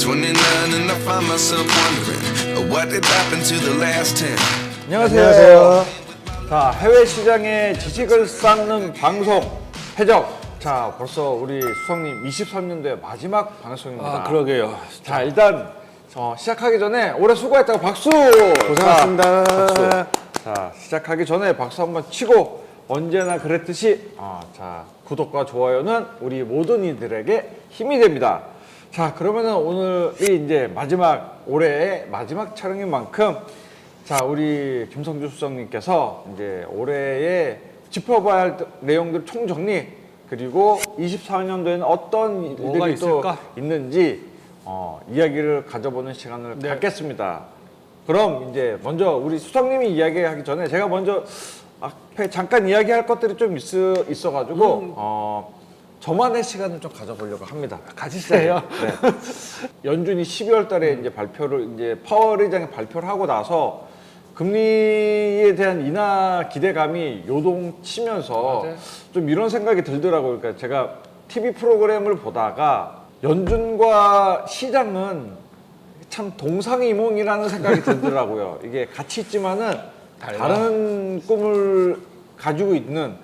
29 and I find myself wondering what did happen to the last 10. 안녕하세요. 자, 해외 시장에 지식을 쌓는 방송 해적. 자, 벌써 우리 수석님 23년도의 마지막 방송입니다. 아, 그러게요. 자, 일단 시작하기 전에 올해 수고했다고 박수. 고생하셨습니다. 자, 박수. 자, 시작하기 전에 박수 한번 치고 언제나 그랬듯이 자, 구독과 좋아요는 우리 모든 이들에게 힘이 됩니다. 자, 그러면은 오늘이 이제 올해의 마지막 촬영인 만큼 자, 우리 김성주 수석님께서 이제 올해에 짚어봐야 할 내용들 총정리, 그리고 24년도에는 어떤 일들이 또 있는지 이야기를 가져보는 시간을 갖겠습니다. 그럼 이제 먼저 우리 수석님이 이야기하기 전에 제가 먼저 앞에 잠깐 이야기할 것들이 좀 있어가지고 저만의 시간을 좀 가져보려고 합니다. 가지세요. 네. 연준이 12월 달에 이제 파월 의장이 발표를 하고 나서 금리에 대한 인하 기대감이 요동치면서 좀 이런 생각이 들더라고요. 그러니까 제가 TV 프로그램을 보다가 연준과 시장은 참 동상이몽이라는 생각이 들더라고요. 이게 같이 있지만은 다른 꿈을 가지고 있는,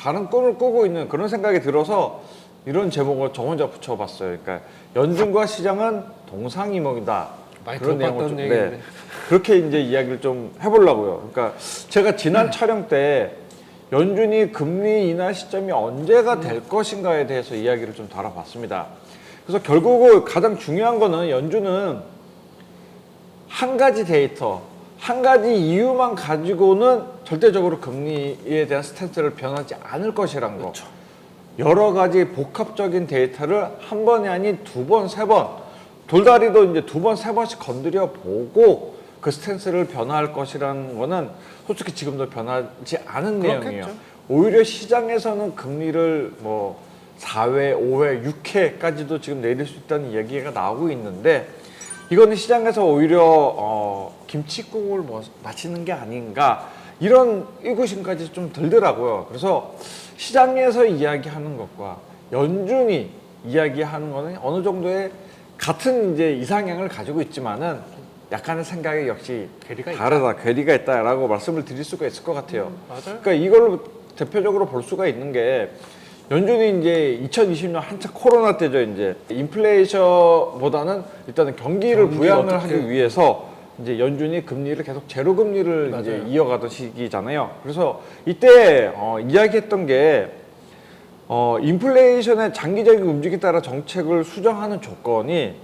다른 꿈을 꾸고 있는 그런 생각이 들어서 이런 제목을 저 혼자 붙여봤어요. 그러니까 연준과 시장은 동상이몽이다. 많이 그런 내용을 들어봤던 얘기인데. 그렇게 이제 이야기를 좀 해보려고요. 그러니까 제가 지난 촬영 때 연준이 금리 인하 시점이 언제가 될 것인가에 대해서 이야기를 좀 다뤄봤습니다. 그래서 결국 가장 중요한 거는 연준은 한 가지 데이터, 한 가지 이유만 가지고는 절대적으로 금리에 대한 스탠스를 변하지 않을 것이란 거. 그렇죠. 여러 가지 복합적인 데이터를 한 번이 아닌 두 번, 세 번, 돌다리도 이제 두 번, 세 번씩 건드려 보고 그 스탠스를 변화할 것이라는 거는 솔직히 지금도 변하지 않은 내용이에요. 오히려 시장에서는 금리를 4회, 5회, 6회까지도 지금 내릴 수 있다는 얘기가 나오고 있는데, 이거는 시장에서 오히려 김칫국을 마시는 게 아닌가, 이런 의구심까지 좀 들더라고요. 그래서 시장에서 이야기하는 것과 연준이 이야기하는 거는 어느 정도의 같은 이제 이상향을 가지고 있지만은 약간의 생각이 역시 다르다, 괴리가 있다라고 말씀을 드릴 수가 있을 것 같아요. 맞아요. 그러니까 이걸로 대표적으로 볼 수가 있는 게, 연준이 이제 2020년 한참 코로나 때죠. 이제 인플레이션보다는 일단은 경기를 부양을 하기 위해서 이제 연준이 금리를 계속 제로 금리를 이제 이어가던 시기잖아요. 그래서 이때 이야기했던 게 인플레이션의 장기적인 움직임에 따라 정책을 수정하는 조건이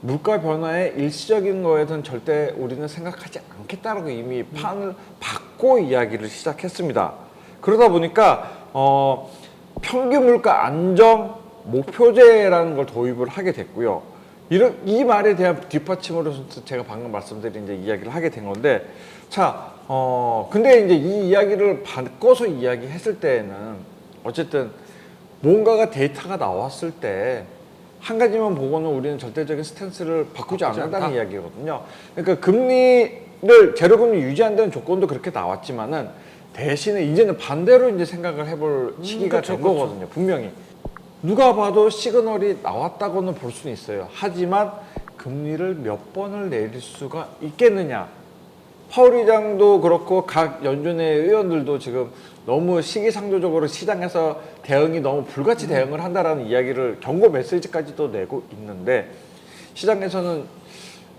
물가 변화의 일시적인 거에 대해서는 절대 우리는 생각하지 않겠다라고 이미 판을 받고 이야기를 시작했습니다. 그러다 보니까 평균 물가 안정 목표제라는 걸 도입을 하게 됐고요. 이 말에 대한 뒷받침으로서 제가 방금 말씀드린 이제 이야기를 하게 된 건데, 자, 근데 이제 이 이야기를 바꿔서 이야기했을 때에는 어쨌든 뭔가가 데이터가 나왔을 때 한 가지만 보고는 우리는 절대적인 스탠스를 바꾸지 않는다는 이야기거든요. 그러니까 금리를 제로금리 유지한다는 조건도 그렇게 나왔지만은 대신에 이제는 반대로 이제 생각을 해볼 시기가 된 거거든요. 분명히 누가 봐도 시그널이 나왔다고는 볼 수는 있어요. 하지만 금리를 몇 번을 내릴 수가 있겠느냐. 파월 의장도 그렇고 각 연준의 의원들도 지금 너무 시기상조적으로 시장에서 대응이 너무 불같이 대응을 한다라는 이야기를 경고 메시지까지도 내고 있는데, 시장에서는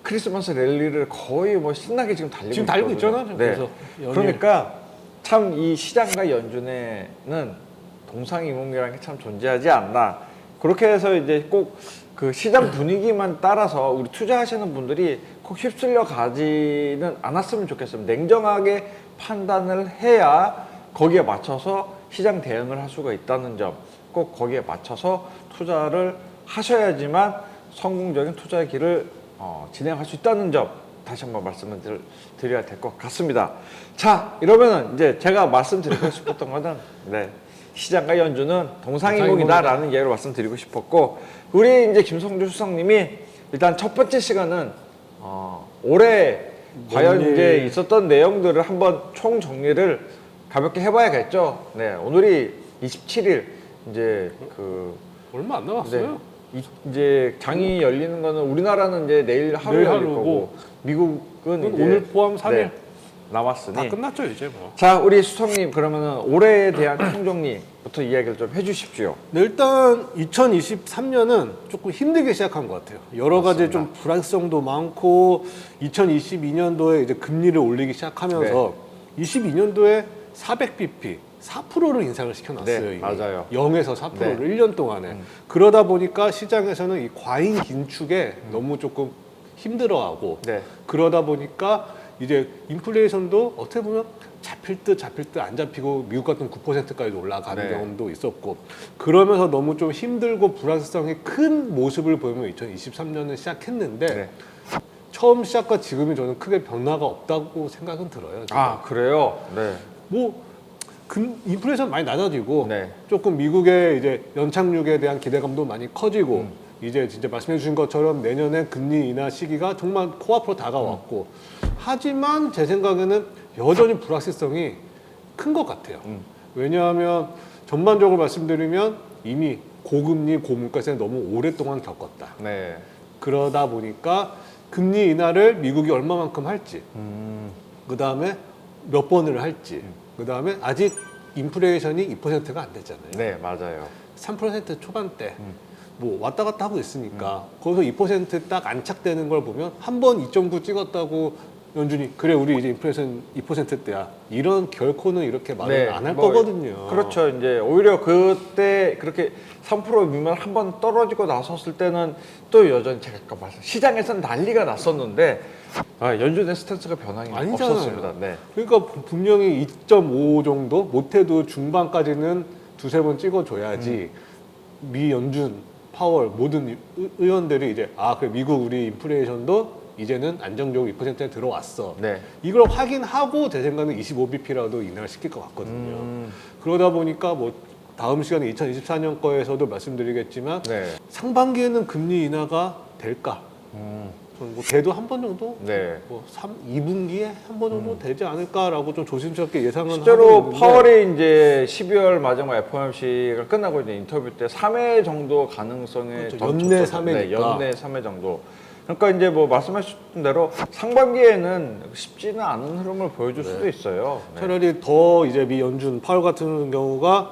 크리스마스 랠리를 거의 신나게 지금 달리고 있잖아요. 네. 그래서 그러니까 참 이 시장과 연준에는 동상이몽이라는 게 참 존재하지 않나. 그렇게 해서 이제 꼭 그 시장 분위기만 따라서 우리 투자하시는 분들이 꼭 휩쓸려 가지는 않았으면 좋겠습니다. 냉정하게 판단을 해야 거기에 맞춰서 시장 대응을 할 수가 있다는 점, 꼭 거기에 맞춰서 투자를 하셔야지만 성공적인 투자의 길을 진행할 수 있다는 점, 다시 한번 말씀을 드려야 될 것 같습니다. 자, 이러면은 이제 제가 말씀드리고 싶었던 거는 시장과 연준은 동상이몽이다라는 얘기를 말씀드리고 싶었고, 우리 이제 김성주 수석님이 일단 첫 번째 시간은 올해 과연 이제 있었던 내용들을 한번 총 정리를 가볍게 해봐야겠죠. 네, 오늘이 27일 이제 얼마 안 남았어요. 이제 장이 열리는 거는 우리나라는 이제 내일 하루 내일 열릴 하루고, 거고 미국은 이제 오늘 포함 3일 남았으니 다 끝났죠 이제 뭐. 자 우리 수석님 그러면은 올해에 대한 총정리부터 이야기를 좀 해주십시오. 네, 일단 2023년은 조금 힘들게 시작한 것 같아요. 여러 가지 맞습니다. 좀 불확실성도 많고 2022년도에 이제 금리를 올리기 시작하면서 22년도에 400bp 4%를 인상을 시켜놨어요. 네, 이미. 맞아요. 0에서 4%를 네. 1년 동안에. 그러다 보니까 시장에서는 이 과잉 긴축에 너무 조금 힘들어하고 네. 그러다 보니까 이제 인플레이션도 어떻게 보면 잡힐 듯 안 잡히고 미국 같은 9%까지 올라가는 네. 경험도 있었고 그러면서 너무 좀 힘들고 불확실성이 큰 모습을 보이면 2023년을 시작했는데 네. 처음 시작과 지금이 저는 크게 변화가 없다고 생각은 들어요. 지금. 아 그래요? 네. 뭐 인플레이션 많이 낮아지고 네. 조금 미국의 이제 연착륙에 대한 기대감도 많이 커지고 이제 진짜 말씀해 주신 것처럼 내년에 금리 인하 시기가 정말 코앞으로 다가왔고 하지만 제 생각에는 여전히 불확실성이 큰 것 같아요. 왜냐하면 전반적으로 말씀드리면 이미 고금리 고물가세 너무 오랫동안 겪었다. 네. 그러다 보니까 금리 인하를 미국이 얼마만큼 할지 그 다음에 몇 번을 할지 그 다음에 아직 인플레이션이 2%가 안 됐잖아요. 네 맞아요. 3% 초반대 뭐 왔다 갔다 하고 있으니까 거기서 2%딱 안착되는 걸 보면 한 번 2.9 찍었다고 연준이 그래 우리 이제 인플레이션 2%대야 이런 결코는 이렇게 말을 안 할 거거든요. 그렇죠. 이제 오히려 그때 그렇게 3% 미만 한 번 떨어지고 나섰을 때는 또 여전히 제가 아까 말씀 시장에서는 난리가 났었는데 연준의 스탠스가 변함이 아니잖아요. 없었습니다. 네. 그러니까 분명히 2.5 정도 못해도 중반까지는 두세 번 찍어줘야지 미 연준 파월 모든 의원들이 이제 그래 미국 우리 인플레이션도 이제는 안정적으로 2%에 들어왔어. 네. 이걸 확인하고 제 생각에는 25bp라도 인하를 시킬 것 같거든요. 그러다 보니까 뭐 다음 시간에 2024년 거에서도 말씀드리겠지만 네. 상반기에는 금리 인하가 될까? 뭐 돼도 한 번 정도? 네. 뭐 2분기에 한 번 정도 되지 않을까라고 좀 조심스럽게 예상은 실제로 하고 있는데 파월이 이제 12월 마지막 FOMC가 끝나고 이제 인터뷰 때 3회 정도 가능성에 그렇죠. 연내 점- 3회니까. 네, 연내 3회 정도. 그러니까 이제 뭐 말씀하셨던 대로 상반기에는 쉽지는 않은 흐름을 보여줄 수도 있어요. 네. 차라리 더 이제 미 연준 파월 같은 경우가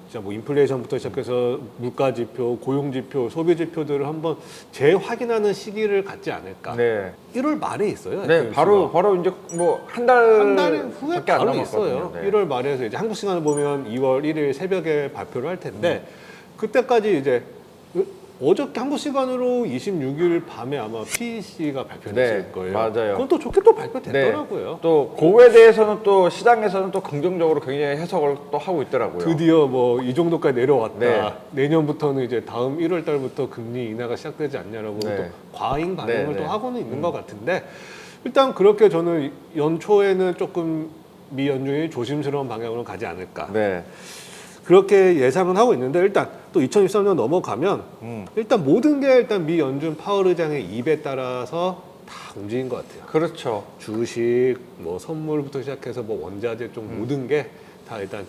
진짜 뭐 인플레이션부터 시작해서 물가 지표, 고용 지표, 소비 지표들을 한번 재확인하는 시기를 갖지 않을까. 네. 1월 말에 있어요. 네, FOMC 가. 바로 이제 뭐 한 달 한 달 후에 밖에 안 바로 남았거든요. 있어요. 네. 1월 말에서 이제 한국 시간을 보면 2월 1일 새벽에 발표를 할 텐데 그때까지 이제 어저께 한국 시간으로 26일 밤에 아마 PEC가 발표됐을 네, 거예요. 맞아요. 그건 또 좋게 또 발표됐더라고요. 네. 또 그거에 대해서는 또 시장에서는 또 긍정적으로 굉장히 해석을 또 하고 있더라고요. 드디어 뭐 이 정도까지 내려왔다. 네. 내년부터는 이제 다음 1월 달부터 금리 인하가 시작되지 않냐라고 네. 또 과잉 반응을 네, 네. 또 하고는 있는 것 같은데 일단 그렇게 저는 연초에는 조금 미 연준이 조심스러운 방향으로 가지 않을까. 네. 그렇게 예상은 하고 있는데 일단 또 2023년 넘어가면 음. 일단 모든 게 일단 미 연준 파월 의장의 입에 따라서 다 움직인 것 같아요. 그렇죠. 주식, 뭐 선물부터 시작해서 뭐 원자재 쪽 모든 게 다 일단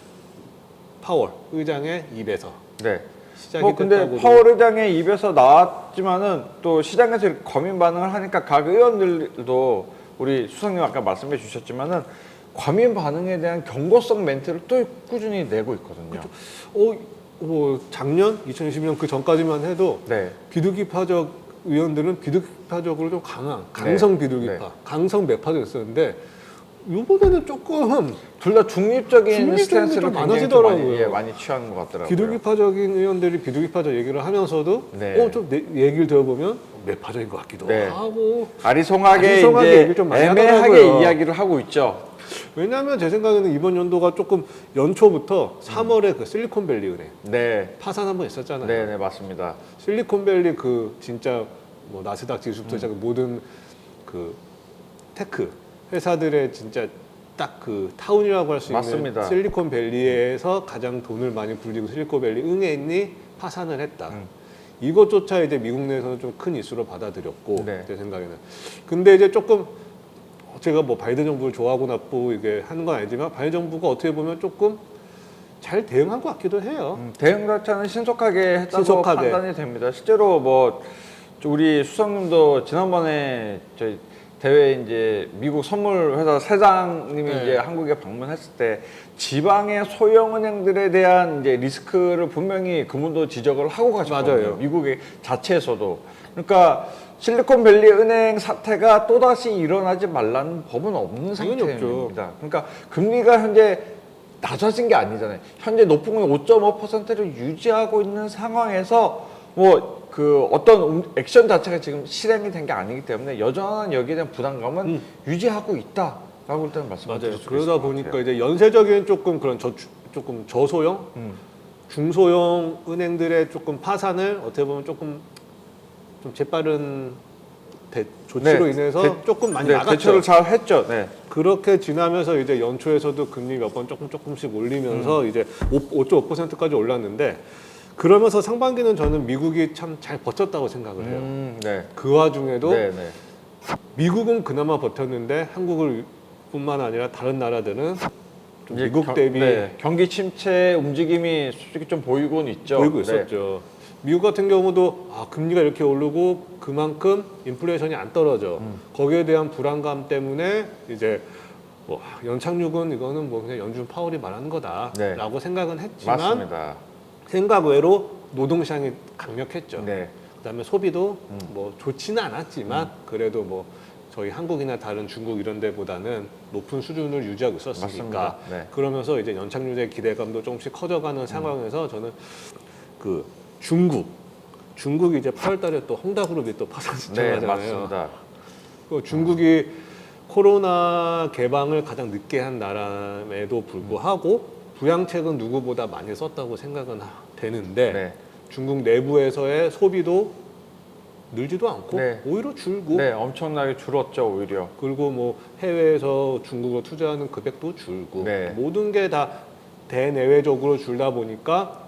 파월 의장의 입에서 네. 시작이 뭐 근데 됐다고도. 파월 의장의 입에서 나왔지만은 또 시장에서 이렇게 과민 반응을 하니까 각 의원들도 우리 수석님 아까 말씀해 주셨지만은 과민 반응에 대한 경고성 멘트를 또 꾸준히 내고 있거든요. 뭐 작년 2020년 그 전까지만 해도 네. 비둘기파적 의원들은 비둘기파적으로 좀 강한 강성 비둘기파, 네. 강성 매파였었는데 이번에는 조금 둘 다 중립적인 중립적인 스탠스를 좀 굉장히 좀 많아지더라고요. 많이 취하는 것 같더라고요. 비둘기파적인 의원들이 비둘기파적 얘기를 하면서도 네. 좀 얘기를 들어보면 매파적인 것 같기도 네. 하고 아리송하게 아리송하게 이제 얘기를 좀 많이 애매하게 하더라고요. 이야기를 하고 있죠. 왜냐하면 제 생각에는 이번 연도가 조금 연초부터 3월에 그 실리콘밸리 은행 네. 파산 한번 있었잖아요. 네, 네, 맞습니다. 실리콘밸리 그 진짜 뭐 나스닥 지수부터 시작해 모든 그 테크 회사들의 진짜 딱 그 타운이라고 할 수 있는 맞습니다. 실리콘밸리에서 가장 돈을 많이 굴리고 실리콘밸리 은행이 파산을 했다. 이것조차 이제 미국 내에서는 좀 큰 이슈로 받아들였고 네. 제 생각에는. 근데 이제 조금 제가 뭐 바이든 정부를 좋아하고 나쁘고 이게 하는 건 아니지만 바이든 정부가 어떻게 보면 조금 잘 대응한 것 같기도 해요. 대응 자체는 신속하게 했다고 신속하게. 판단이 됩니다. 실제로 뭐 우리 수석님도 지난번에 저희 대회 이제 미국 선물 회사 사장님이 네. 이제 한국에 방문했을 때 지방의 소형 은행들에 대한 이제 리스크를 분명히 그분도 지적을 하고 가셨거든요. 맞아요. 미국의 자체에서도. 그러니까 실리콘밸리 은행 사태가 또다시 일어나지 말라는 법은 없는 당연히 없죠. 상태입니다. 그러니까 금리가 현재 낮아진 게 아니잖아요. 현재 높은 건 5.5%를 유지하고 있는 상황에서 뭐 그 어떤 액션 자체가 지금 실행이 된 게 아니기 때문에 여전한 여기에 대한 부담감은 유지하고 있다라고 일단 말씀드릴 수 있을 그러다 것 보니까 같아요. 이제 연쇄적인 조금 그런 조금 저소형, 중소형 은행들의 조금 파산을 어떻게 보면 조금 좀 재빠른 조치로 네, 인해서 조금 많이 네, 나갔죠. 대처를 잘 했죠. 네. 그렇게 지나면서 이제 연초에서도 금리 몇 번 조금씩 올리면서 이제 5.5%까지 올랐는데 그러면서 상반기는 저는 미국이 참 잘 버텼다고 생각을 해요. 네. 그 와중에도 네, 네. 미국은 그나마 버텼는데 한국을 뿐만 아니라 다른 나라들은 좀 이제 미국 대비 경기 침체 움직임이 솔직히 좀 보이고는 있죠. 보이고 네. 있었죠. 미국 같은 경우도 금리가 이렇게 오르고 그만큼 인플레이션이 안 떨어져. 거기에 대한 불안감 때문에 이제 뭐 연착륙은 이거는 뭐 그냥 연준 파월이 말하는 거다라고 네. 생각은 했지만 맞습니다. 생각 외로 노동 시장이 강력했죠. 네. 그다음에 소비도 뭐 좋지는 않았지만 그래도 뭐 저희 한국이나 다른 중국 이런 데보다는 높은 수준을 유지하고 있었으니까 맞습니다. 네. 그러면서 이제 연착륙의 기대감도 조금씩 커져가는 상황에서 저는 그 중국이 이제 8월달에 또 헝다그룹이 또 파산 네, 신청하잖아요. 맞습니다. 그 중국이 코로나 개방을 가장 늦게 한 나라에도 불구하고 부양책은 누구보다 많이 썼다고 생각은 되는데 네. 중국 내부에서의 소비도 늘지도 않고 네. 오히려 줄고 네, 엄청나게 줄었죠, 오히려. 그리고 뭐 해외에서 중국으로 투자하는 금액도 줄고 네. 모든 게 다 대내외적으로 줄다 보니까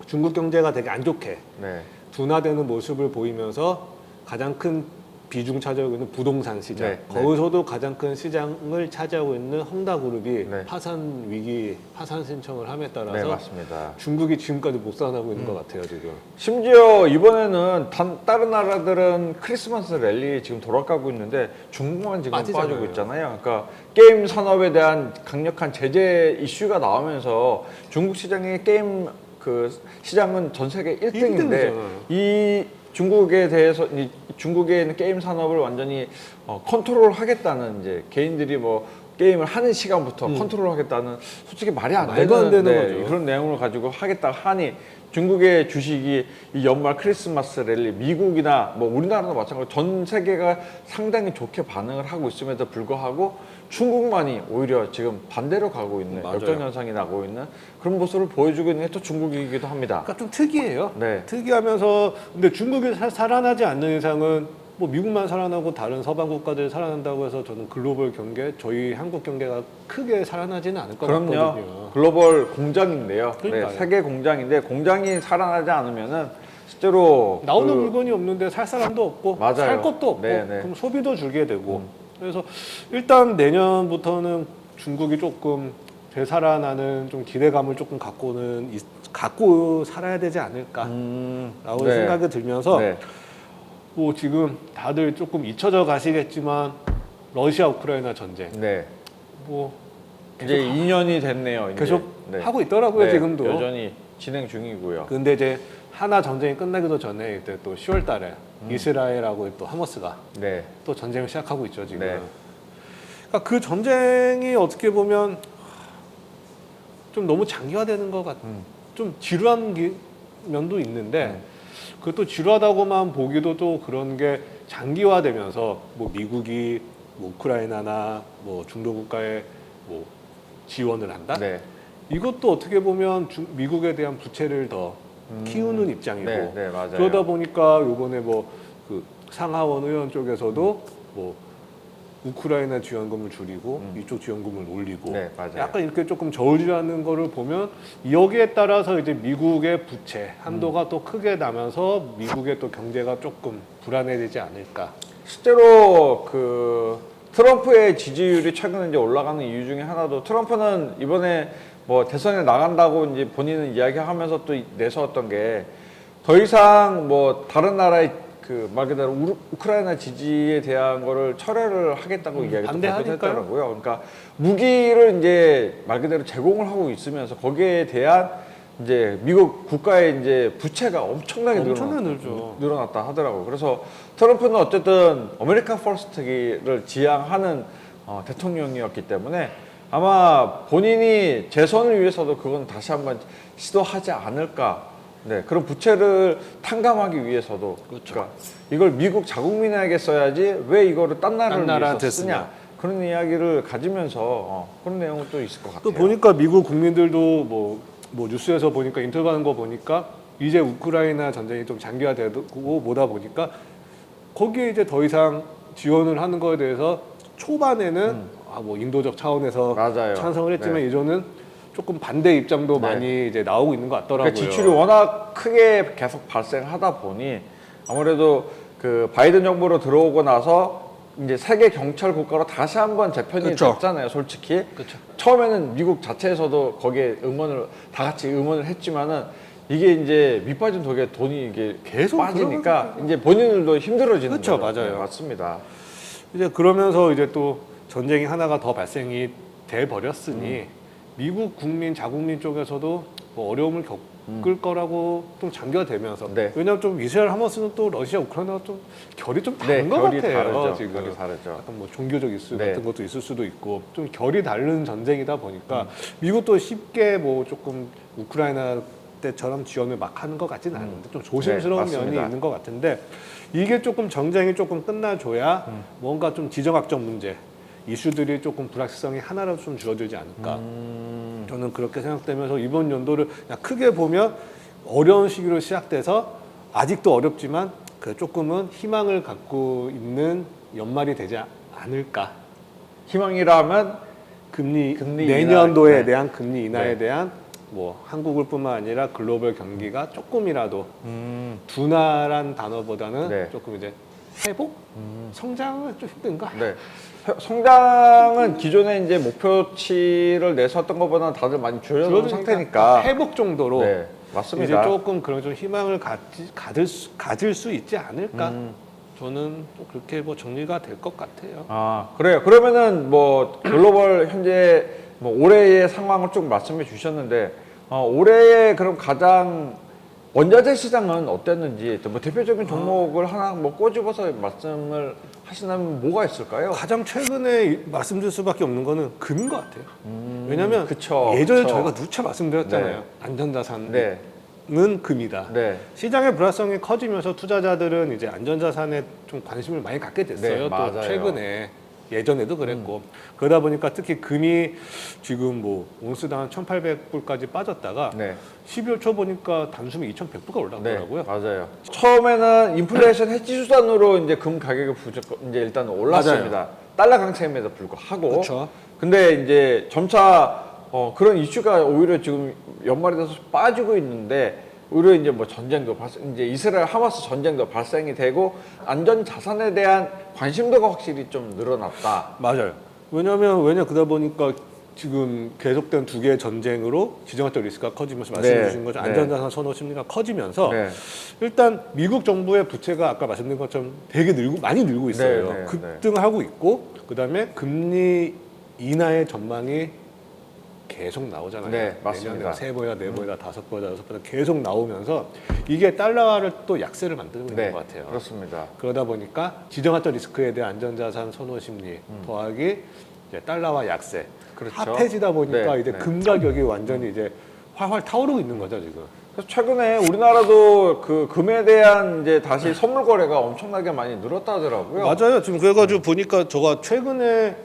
중국 경제가 되게 안 좋게 네. 둔화되는 모습을 보이면서 가장 큰 비중 차지하고 있는 부동산 시장 네, 거기서도 가장 큰 시장을 차지하고 있는 헝다그룹이 네. 파산 위기 파산 신청을 함에 네, 따라서 맞습니다. 중국이 지금까지 못 살아나고 있는 것 같아요 지금. 심지어 이번에는 다른 나라들은 크리스마스 랠리 지금 돌아가고 있는데 중국만 지금 빠지잖아요. 빠지고 있잖아요. 그러니까 게임 산업에 대한 강력한 제재 이슈가 나오면서 중국 시장의 게임 그 시장은 전 세계 1등인데 1등이잖아요. 이 중국에 대해서 이 중국에 있는 게임 산업을 완전히 컨트롤하겠다는 이제 개인들이 뭐 게임을 하는 시간부터 컨트롤하겠다는 솔직히 말이 안 말도 안 되는 네, 거죠. 그런 내용을 가지고 하겠다 하니 중국의 주식이 이 연말 크리스마스 랠리 미국이나 뭐 우리나라도 마찬가지로 전 세계가 상당히 좋게 반응을 하고 있음에도 불구하고 중국만이 오히려 지금 반대로 가고 있는 맞아요. 역전 현상이 나고 있는 그런 모습을 보여주고 있는 게 또 중국이기도 합니다. 그러니까 좀 특이해요. 네. 특이하면서 근데 중국이 살아나지 않는 이상은 뭐 미국만 살아나고 다른 서방 국가들이 살아난다고 해서 저는 글로벌 경제, 저희 한국 경제가 크게 살아나지는 않을 것 그럼요. 같거든요. 글로벌 공장인데요. 네, 그러니까요. 세계 공장인데 공장이 살아나지 않으면은 실제로 나오는 그- 물건이 없는데 살 사람도 없고 맞아요. 살 것도 없고 네, 네. 그럼 소비도 줄게 되고 그래서 일단 내년부터는 중국이 조금 되살아나는 좀 기대감을 조금 갖고 살아야 되지 않을까라고 네. 생각이 들면서 네. 뭐 지금 다들 조금 잊혀져 가시겠지만 러시아 우크라이나 전쟁 네. 뭐 이제 2년이 됐네요. 이제. 계속 네. 하고 있더라고요 네, 지금도. 여전히 진행 중이고요. 근데 이제 하나 전쟁이 끝나기도 전에 이때 또 10월달에 이스라엘하고 또 하마스가 네. 또 전쟁을 시작하고 있죠 지금. 네. 그러니까 그 전쟁이 어떻게 보면 좀 너무 장기화되는 것 같. 좀 지루한 면도 있는데 그것도 지루하다고만 보기도 또 그런 게 장기화되면서 뭐 미국이 뭐 우크라이나나 뭐 중도 국가에 뭐 지원을 한다. 네. 이것도 어떻게 보면 미국에 대한 부채를 더 키우는 입장이고 네, 네, 맞아요. 그러다 보니까 요번에 뭐 그 상하원 의원 쪽에서도 뭐 우크라이나 지원금을 줄이고 이쪽 지원금을 올리고 네, 맞아요. 약간 이렇게 조금 저울질하는 거를 보면 여기에 따라서 이제 미국의 부채 한도가 또 크게 나면서 미국의 또 경제가 조금 불안해지지 않을까. 실제로 그 트럼프의 지지율이 최근에 이제 올라가는 이유 중에 하나도 트럼프는 이번에 뭐 대선에 나간다고 이제 본인은 이야기하면서 또 내세웠던 게 더 이상 뭐 다른 나라의 그 말 그대로 우크라이나 지지에 대한 거를 철회를 하겠다고 이야기도 반대하니까요. 했더라고요. 그러니까 무기를 이제 말 그대로 제공을 하고 있으면서 거기에 대한 이제 미국 국가의 이제 부채가 엄청나게 늘어났다 하더라고요. 그래서 트럼프는 어쨌든 아메리카 퍼스트를 지향하는 대통령이었기 때문에 아마 본인이 재선을 위해서도 그건 다시 한번 시도하지 않을까. 네, 그런 부채를 탕감하기 위해서도 그러니까 이걸 미국 자국민에게 써야지 왜 이거를 딴 나라를 위해서 쓰냐 그런 이야기를 가지면서 그런 내용은 또 있을 것 같아요. 또 보니까 미국 국민들도 뭐 뉴스에서 보니까 인터뷰하는 거 보니까 이제 우크라이나 전쟁이 좀 장기화되고 뭐다 보니까 거기에 이제 더 이상 지원을 하는 거에 대해서 초반에는 뭐 인도적 차원에서 맞아요. 찬성을 했지만 네. 이제는 조금 반대 입장도 네. 많이 이제 나오고 있는 것 같더라고요. 그러니까 지출이 워낙 크게 계속 발생하다 보니 아무래도 그 바이든 정부로 들어오고 나서 이제 세계 경찰 국가로 다시 한번 재편이 그쵸. 됐잖아요, 솔직히. 그쵸. 처음에는 미국 자체에서도 거기에 다 같이 응원을 했지만은 이게 이제 밑빠진 독에 돈이 이게 계속 빠지니까 이제 본인들도 힘들어지는 그쵸, 거죠. 맞아요. 네, 맞습니다. 이제 그러면서 이제 또 전쟁이 하나가 더 발생이 돼 버렸으니 미국 국민 자국민 쪽에서도 뭐 어려움을 겪을 거라고 좀 장기화되면서 네. 왜냐하면 좀 이스라엘 하마스는 또 러시아 우크라이나가 좀 결이 좀 네, 다른 것 결이 같아요. 다르죠. 지금 결이 다르죠. 약간 뭐 종교적 이슈 네. 같은 것도 있을 수도 있고 좀 결이 다른 전쟁이다 보니까 미국도 쉽게 뭐 조금 우크라이나 때처럼 지원을 막 하는 것 같지는 않은데 좀 조심스러운 네, 면이 맞습니다. 있는 것 같은데 이게 조금 전쟁이 조금 끝나줘야 뭔가 좀 지정학적 문제 이슈들이 조금 불확실성이 하나라도 좀 줄어들지 않을까 저는 그렇게 생각되면서 이번 연도를 그냥 크게 보면 어려운 시기로 시작돼서 아직도 어렵지만 그 조금은 희망을 갖고 있는 연말이 되지 않을까. 희망이라면 금리 인하, 내년도에 네. 대한 금리 인하에 네. 대한 뭐 한국을 뿐만 아니라 글로벌 경기가 조금이라도 둔화란 단어보다는 네. 조금 이제 회복, 성장은 좀 힘든가? 네. 성장은 기존에 이제 목표치를 내세웠던 것보다는 다들 많이 줄여놓은 상태니까. 회복 정도로 네, 맞습니다. 이제 조금 그런 좀 희망을 가질 수 있지 않을까? 저는 또 그렇게 뭐 정리가 될 것 같아요. 아, 그래요. 그러면은 뭐 글로벌 현재 뭐 올해의 상황을 쭉 말씀해 주셨는데 올해의 그럼 가장 원자재 시장은 어땠는지 뭐 대표적인 종목을 하나 뭐 꼬집어서 말씀을 하시면 뭐가 있을까요? 가장 최근에 말씀드릴 수밖에 없는 거는 금인 것 같아요. 왜냐하면 그쵸, 예전에 그쵸. 저희가 누차 말씀드렸잖아요. 네. 안전자산은 네, 금이다. 네, 시장의 불확성이 커지면서 투자자들은 이제 안전자산에 좀 관심을 많이 갖게 됐어요. 네, 또 맞아요. 최근에 예전에도 그랬고 그러다 보니까 특히 금이 지금 뭐 온스당 한 1,800불까지 빠졌다가 네. 12월 초 보니까 단숨에 2,100불가 올라가더라고요. 네, 맞아요. 처음에는 인플레이션 해지 수단으로 이제 금 가격이 이제 일단 올랐습니다. 맞아요. 달러 강세임에도 불구하고. 그쵸. 근데 이제 점차 그런 이슈가 오히려 지금 연말이 돼서 빠지고 있는데 오히려 이제 뭐 전쟁도 이제 이스라엘 하마스 전쟁도 발생이 되고 안전 자산에 대한 관심도가 확실히 좀 늘어났다. 맞아요. 왜냐 그러다 보니까 지금 계속된 두 개의 전쟁으로 지정학적 리스크가 커지면서 말씀해 네, 주신 것처럼 네. 안전자산 선호 심리가 커지면서 네. 일단 미국 정부의 부채가 아까 말씀드린 것처럼 되게 많이 늘고 있어요. 네, 네, 급등하고 있고 그다음에 금리 인하의 전망이 계속 나오잖아요. 네, 맞습니다. 내년에 3번이나 4번이나 5번이나 6번이나 계속 나오면서 이게 달러화를 또 약세를 만들고 있는 네, 것 같아요. 그렇습니다. 그러다 보니까 지정학적 리스크에 대한 안전자산 선호 심리 더하기 이제 달러화 약세 그렇죠. 핫해지다 보니까 네, 이제 네. 금 가격이 완전히 이제 활활 타오르고 있는 거죠 지금. 그래서 최근에 우리나라도 그 금에 대한 이제 다시 선물 거래가 엄청나게 많이 늘었다 하더라고요. 맞아요. 지금 그래가지고 보니까 제가 최근에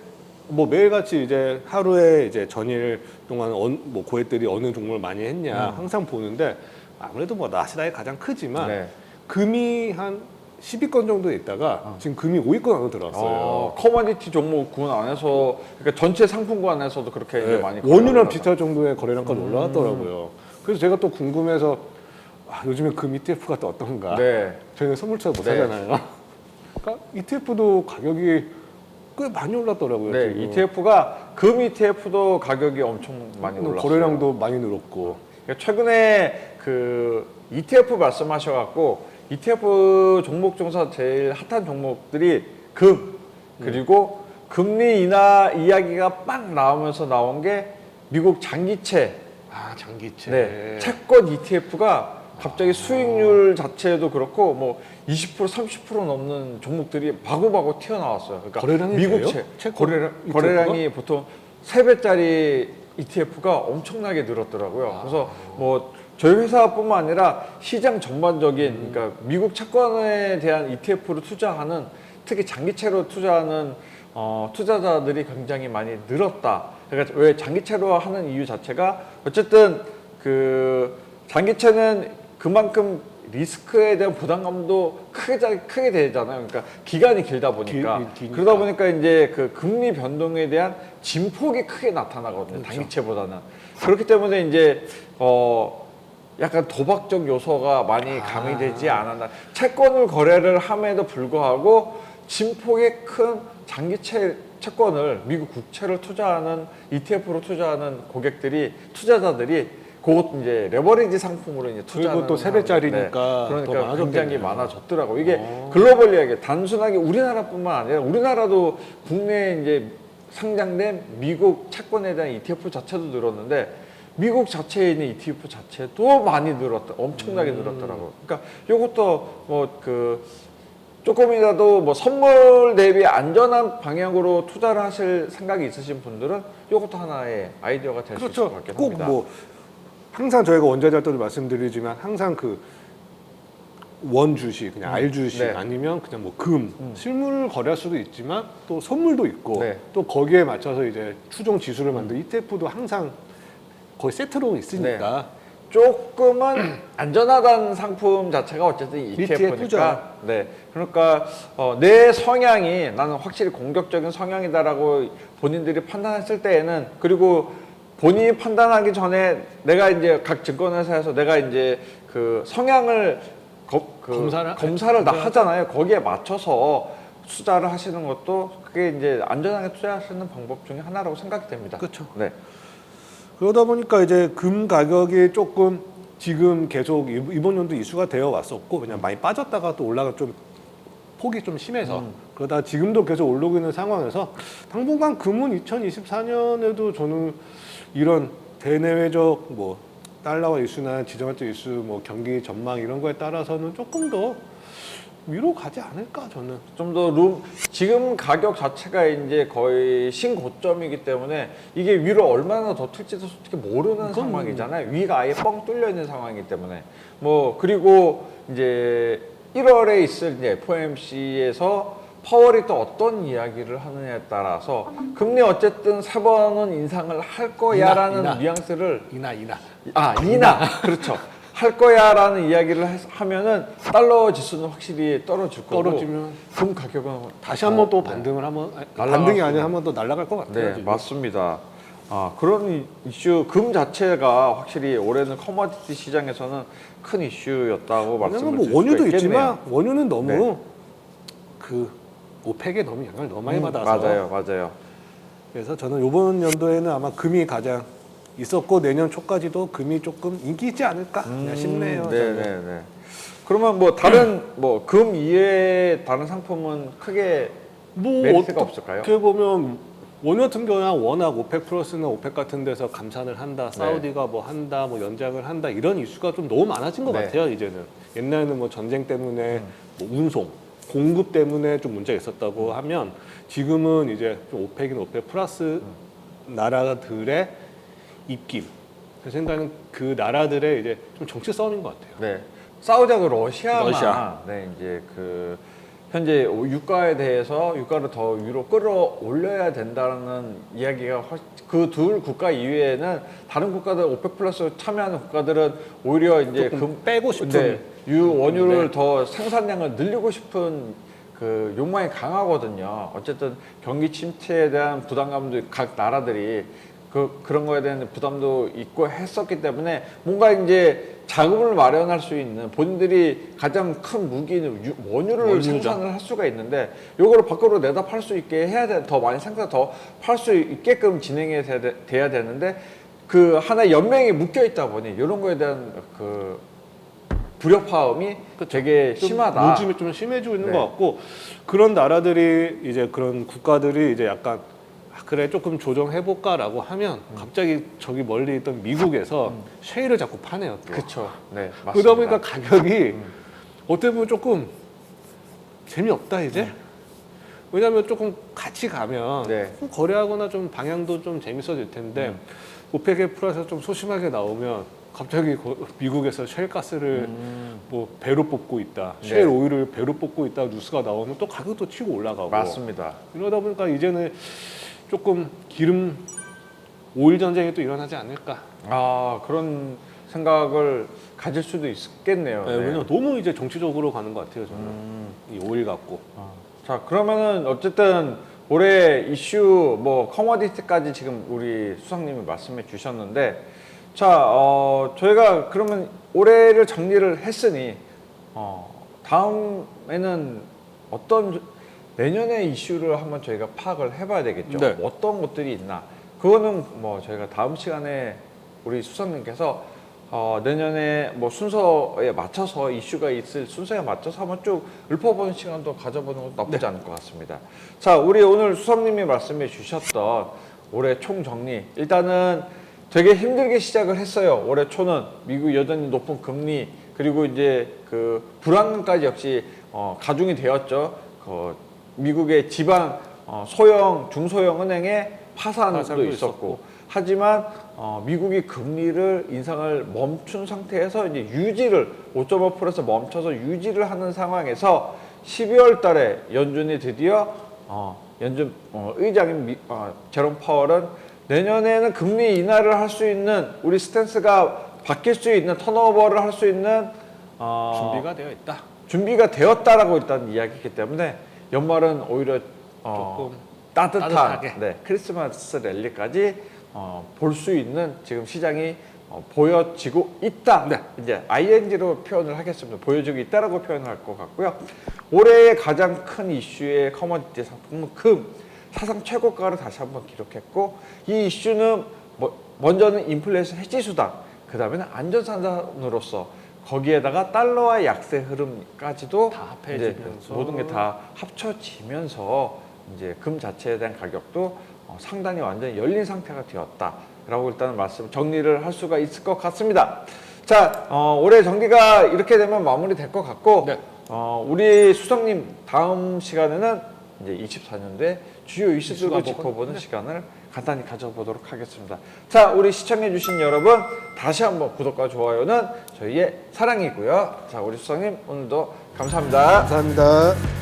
뭐 매일같이 이제 하루에 이제 전일 동안 뭐 고객들이 어느 종목을 많이 했냐 항상 보는데 아무래도 뭐 나스닥이 가장 크지만 네. 금이 한 10위권 정도 있다가 지금 금이 5위권 안으로 들어왔어요. 커머디티 종목군 안에서 그러니까 전체 상품군 안에서도 그렇게 이제 네, 많이 원유랑 거래가 비슷할 정도의 거래량까지 올라왔더라고요. 그래서 제가 또 궁금해서 요즘에 금 ETF가 또 어떤가? 네. 저희는 선물처럼 못 네. 사잖아요. 그러니까 ETF도 가격이 꽤 많이 올랐더라고요. 네, 지금. ETF가 금 ETF도 가격이 엄청 많이 올랐어요. 거래량도 많이 늘었고. 그러니까 최근에 그 ETF 말씀하셔갖고 ETF 종목 중에서 제일 핫한 종목들이 금 그리고 금리 인하 이야기가 막 나오면서 나온 게 미국 장기채, 장기채. 네, 채권 ETF가 갑자기 수익률 자체도 그렇고 뭐 20% 30% 넘는 종목들이 바고바고 튀어나왔어요. 그러니까 거래량이 미국 돼요? 거래량이 보통 3배짜리 ETF가 엄청나게 늘었더라고요. 그래서 뭐 저희 회사뿐만 아니라 시장 전반적인 그러니까 미국 채권에 대한 ETF로 투자하는 특히 장기채로 투자하는 투자자들이 굉장히 많이 늘었다. 그러니까 왜 장기채로 하는 이유 자체가 어쨌든 그 장기채는 그만큼 리스크에 대한 부담감도 크게 되잖아요. 그러니까 기간이 길다 보니까 기니까. 그러다 보니까 이제 그 금리 변동에 대한 진폭이 크게 나타나거든요. 그렇죠. 단기채보다는 그렇기 때문에 이제 약간 도박적 요소가 많이 가미되지 않았나. 채권을 거래를 함에도 불구하고 진폭이 큰 장기채 채권을 미국 국채를 투자하는 ETF로 투자하는 투자자들이 그것 이제 레버리지 상품으로 이제 투자하는 그리고 또 3배짜리니까 네. 그러니까 더 굉장히 많아졌더라고. 이게 글로벌 이야기 단순하게 우리나라뿐만 아니라 우리나라도 국내에 이제 상장된 미국 채권에 대한 ETF 자체도 늘었는데 미국 자체에 있는 ETF 자체도 많이 엄청나게 늘었더라고. 그러니까 이것도 뭐 조금이라도 뭐 선물 대비 안전한 방향으로 투자를 하실 생각이 있으신 분들은 이것도 하나의 아이디어가 될 수 있을 것 같긴 꼭 합니다. 뭐 항상 저희가 원자재 할 때도 말씀드리지만 항상 그 원 주식, 그냥 알 주식 네. 아니면 그냥 뭐 금, 실물 거래할 수도 있지만 또 선물도 있고 네. 또 거기에 맞춰서 이제 추종 지수를 만든 ETF도 항상 거의 세트로 있으니까 조금은 안전하다는 상품 자체가 어쨌든 ETF니까. ETF죠. 네. 그러니까 내 성향이 나는 확실히 공격적인 성향이다라고 본인들이 판단했을 때에는 그리고 본인이 판단하기 전에 내가 이제 각 증권회사에서 내가 이제 그 성향을 검사를 다 하잖아요. 거기에 맞춰서 투자를 하시는 것도 그게 이제 안전하게 투자하시는 방법 중에 하나라고 생각이 됩니다. 그렇죠. 네. 그러다 보니까 이제 금 가격이 조금 지금 계속 이번 연도 이슈가 되어 왔었고 그냥 많이 빠졌다가 또 올라가 좀 폭이 좀 심해서 그러다 지금도 계속 오르고 있는 상황에서 당분간 금은 2024년에도 저는 이런 대내외적 뭐 달러화 이슈나 지정학적 이슈 뭐 경기 전망 이런 거에 따라서는 조금 더 위로 가지 않을까 저는. 좀 더 지금 가격 자체가 이제 거의 신고점이기 때문에 이게 위로 얼마나 더 튈지도 솔직히 모르는 상황이잖아요. 위가 아예 뻥 뚫려 있는 상황이기 때문에 뭐 그리고 이제 1월에 있을 이제 FOMC에서 파월이 또 어떤 이야기를 하느냐에 따라서 금리 어쨌든 3번은 인상을 할 거야라는 인하. 뉘앙스를 인하. 그렇죠. 할 거야라는 이야기를 하면은 달러 지수는 확실히 떨어질 거고 떨어지면 금 가격은 다시 한번 또 반등을 한번 반등이 아니라 한번 더 날아갈 것 같아요. 네, 지금. 맞습니다. 그런 이슈 금 자체가 확실히 올해는 커머디티 시장에서는 큰 이슈였다고 말씀을 왜냐면 드릴 뭐 수가 원유도 있겠네요. 있지만 원유는 너무 네. 그 오펙에 너무 영향을 너무 많이 받아서 맞아요. 그래서 저는 이번 연도에는 아마 금이 가장 있었고 내년 초까지도 금이 조금 인기 있지 않을까 싶네요. 저는. 네네네. 그러면 뭐 다른 뭐 금 이외에 다른 상품은 크게 메리트가 없을까요? 어떻게 보면 원유 같은 경우는 워낙 오펙 플러스나 오펙 같은 데서 감산을 한다, 사우디가 뭐 한다, 뭐 연장을 한다 이런 이슈가 좀 너무 많아진 것 네. 같아요. 이제는 옛날에는 뭐 전쟁 때문에 뭐 운송, 공급 때문에 좀 문제가 있었다고 하면 지금은 이제 좀 오펙이나 오펙 플러스 나라들의 입김. 제 생각에는 그 나라들의 이제 좀 정치 싸움인 것 같아요. 네. 사우디하고 러시아만 러시아. 네, 이제 그 현재 유가에 대해서 유가를 더 위로 끌어올려야 된다는 이야기가 그 둘 국가 이외에는 다른 국가들 오펙 플러스 참여하는 국가들은 오히려 이제 조금 빼고 싶은 원유를 네. 더 생산량을 늘리고 싶은 그 욕망이 강하거든요. 어쨌든 경기 침체에 대한 부담감도 각 나라들이 그런 거에 대한 부담도 있고 했었기 때문에 뭔가 이제 자금을 마련할 수 있는 본인들이 가장 큰 무기는 원유를 원유죠. 생산을 할 수가 있는데 요거를 밖으로 내다 팔 수 있게 해야 돼. 더 많이 생산 더 팔 수 있게끔 진행이 돼야 되는데 그 하나의 연맹이 묶여 있다 보니 이런 거에 대한 그 불협화음이 되게 좀 심하다. 요즘에 좀 심해지고 있는 네. 것 같고 그런 나라들이 이제 그런 국가들이 이제 약간 그래 조금 조정해볼까라고 하면 갑자기 저기 멀리 있던 미국에서 쉐일을 자꾸 파네요. 또. 그렇죠. 네, 맞습니다. 그러다 보니까 가격이 어떻게 보면 조금 재미없다 이제. 왜냐하면 조금 같이 가면 네. 좀 거래하거나 좀 방향도 좀 재밌어질 텐데 오펙의 플러스에서 좀 소심하게 나오면 갑자기 미국에서 셰일가스를 뭐 배로 뽑고 있다, 네. 셰일 오일을 배로 뽑고 있다 뉴스가 나오면 또 가격도 치고 올라가고. 맞습니다. 이러다 보니까 이제는 조금 기름 오일 전쟁이 또 일어나지 않을까. 아 그런 생각을 가질 수도 있겠네요. 네, 네. 왜냐면 너무 이제 정치적으로 가는 것 같아요 저는 이 오일 갖고. 자 그러면은 어쨌든 올해 이슈 뭐 커머디티까지 지금 우리 수석님이 말씀해 주셨는데 자 저희가 그러면 올해를 정리를 했으니 다음에는 어떤 내년의 이슈를 한번 저희가 파악을 해봐야 되겠죠. 네. 어떤 것들이 있나 그거는 뭐 저희가 다음 시간에 우리 수석님께서 내년에 뭐 순서에 맞춰서 이슈가 있을 순서에 맞춰서 한번 쭉 읊어보는 시간도 가져보는 것도 나쁘지 않을 것 같습니다. 자, 우리 오늘 수석님이 말씀해 주셨던 올해 총정리. 일단은 되게 힘들게 시작을 했어요. 올해 초는 미국 여전히 높은 금리 그리고 이제 그 불안감까지 역시 가중이 되었죠. 미국의 지방 소형, 중소형 은행의 파산도 있었고 하지만 미국이 금리를 인상을 멈춘 상태에서 이제 유지를 5.5%에서 멈춰서 유지를 하는 상황에서 12월 달에 연준이 드디어 연준 의장인 제롬 파월은 내년에는 금리 인하를 할 수 있는 우리 스탠스가 바뀔 수 있는 턴오버를 할 수 있는 준비가 되어 있다. 준비가 되었다라고 일단 이야기했기 때문에 연말은 오히려 조금 따뜻하게 네, 크리스마스 랠리까지 볼 수 있는 지금 시장이 보여지고 있다. 네. 이제 ING로 표현을 하겠습니다. 보여지고 있다라고 표현을 할 것 같고요. 올해의 가장 큰 이슈의 커머디티 상품은 금 사상 최고가를 다시 한번 기록했고 이 이슈는 먼저는 인플레이션 해지 수단, 그 다음에는 안전산단으로서 거기에다가 달러의 약세 흐름까지도 다 합해지면서 모든 게 다 합쳐지면서 이제 금 자체에 대한 가격도 상단이 완전히 열린 상태가 되었다라고 일단 정리를 할 수가 있을 것 같습니다. 자, 올해 정리가 이렇게 되면 마무리될 것 같고 네. 우리 수석님 다음 시간에는 이제 24년도에 주요 이슈들을 이슈가 짚어보는 시간을 간단히 가져보도록 하겠습니다. 자, 우리 시청해주신 여러분 다시 한번 구독과 좋아요는 저희의 사랑이고요. 자, 우리 수석님 오늘도 감사합니다. 감사합니다.